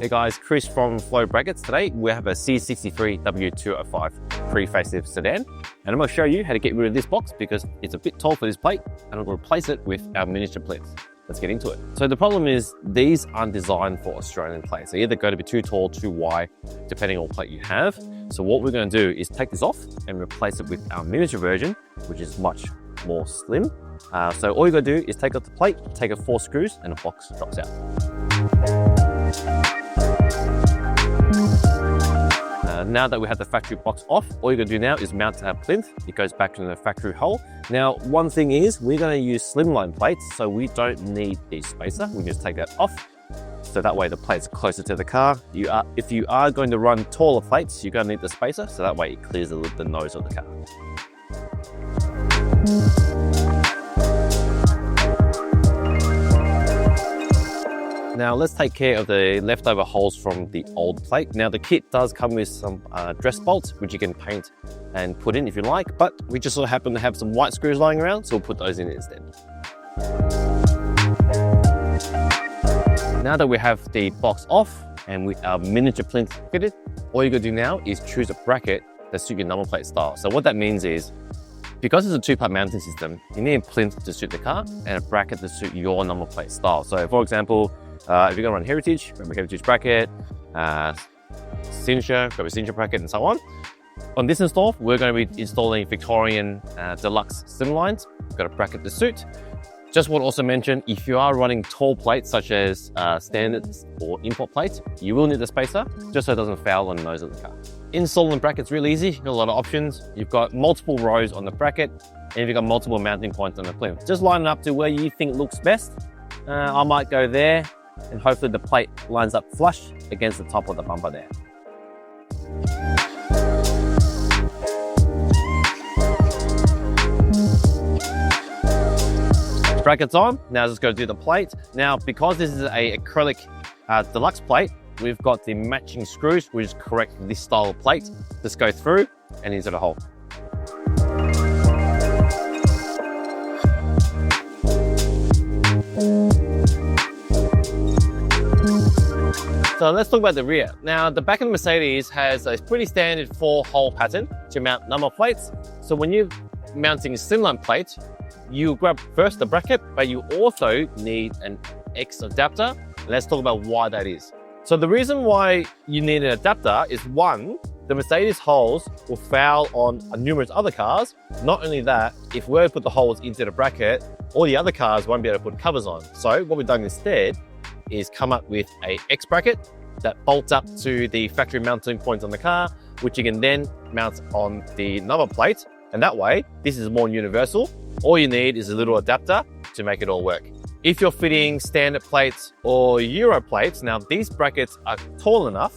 Hey guys, Chris from Flow Brackets. Today we have a C63 W205 pre-facelift sedan, and I'm going to show you how to get rid of this box because it's a bit tall for this plate, and I'm going to replace it with our miniature plinth. Let's get into it. So the problem is these aren't designed for Australian plates. They're either going to be too tall, too wide, depending on what plate you have. So what we're going to do is take this off and replace it with our miniature version, which is much more slim. So all you got to do is take off the plate, take off 4 screws, and the box drops out. Now that we have the factory box off, all you're going to do now is mount our plinth. It goes back in the factory hole. Now, one thing is we're going to use slimline plates, so we don't need the spacer. We can just take that off. So that way the plate's closer to the car. If you are going to run taller plates, you're going to need the spacer, so that way it clears the nose of the car. Now let's take care of the leftover holes from the old plate. Now the kit does come with some dress bolts, which you can paint and put in if you like, but we just so happen to have some white screws lying around, so we'll put those in instead. Now that we have the box off and with our miniature plinth fitted, all you gotta do now is choose a bracket that suits your number plate style. So what that means is, because it's a 2-part mounting system, you need a plinth to suit the car and a bracket to suit your number plate style. So for example, if you're going to run Heritage, grab a Heritage bracket, Signature, grab a Signature bracket, and so on. On this install, we're going to be installing Victorian Deluxe slimlines. We've got a bracket to suit. Just want to also mention, if you are running tall plates such as standards or import plates, you will need a spacer, just so it doesn't foul on the nose of the car. Installing the bracket's really easy. You've got a lot of options. You've got multiple rows on the bracket, and you've got multiple mounting points on the plinth. Just line it up to where you think looks best. I might go there, and hopefully the plate lines up flush against the top of the bumper there. Brackets on. Now just go do the plate. Now, because this is a acrylic deluxe plate, we've got the matching screws, which is correct for this style of plate. Just go through and into the hole. So let's talk about the rear. Now, the back of the Mercedes has a pretty standard 4-hole pattern to mount number plates. So when you're mounting a slimline plate, you grab first the bracket, but you also need an X adapter. Let's talk about why that is. So the reason why you need an adapter is, one, the Mercedes holes will foul on numerous other cars. Not only that, if we were to put the holes into the bracket, all the other cars won't be able to put covers on. So what we've done instead is come up with a X bracket that bolts up to the factory mounting points on the car, which you can then mount on the number plate. And that way, this is more universal. All you need is a little adapter to make it all work. If you're fitting standard plates or Euro plates, now these brackets are tall enough.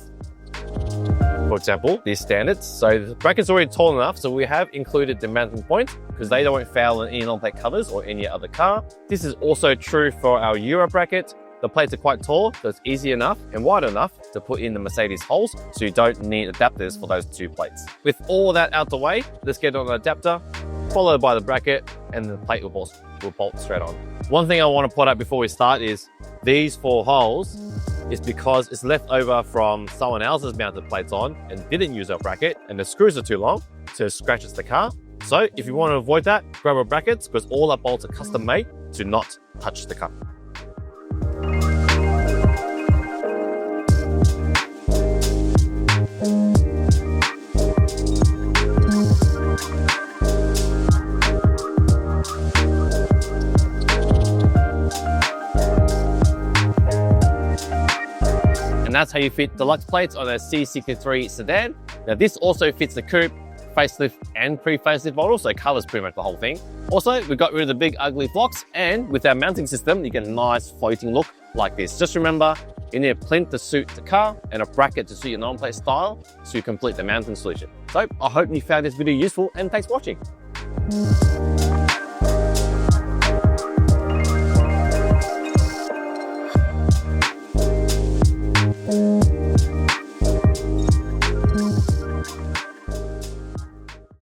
For example, these standards. So the bracket's already tall enough, so we have included the mounting point because they don't foul on any non-plate covers or any other car. This is also true for our Euro bracket. The plates are quite tall, so it's easy enough and wide enough to put in the Mercedes holes, so you don't need adapters for those 2 plates. With all that out the way, let's get on an adapter, followed by the bracket, and the plate will bolt straight on. One thing I want to point out before we start is these 4 holes is because it's left over from someone else's mounted plates on and didn't use our bracket, and the screws are too long, so it scratches the car. So if you want to avoid that, grab our brackets because all our bolts are custom made to not touch the car. And that's how you fit deluxe plates on a C63 sedan. Now this also fits the coupe, facelift and pre-facelift model, so it covers pretty much the whole thing. Also, we got rid of the big ugly blocks, and with our mounting system, you get a nice floating look like this. Just remember, you need a plinth to suit the car and a bracket to suit your non-plate style to complete the mounting solution. So I hope you found this video useful, and thanks for watching.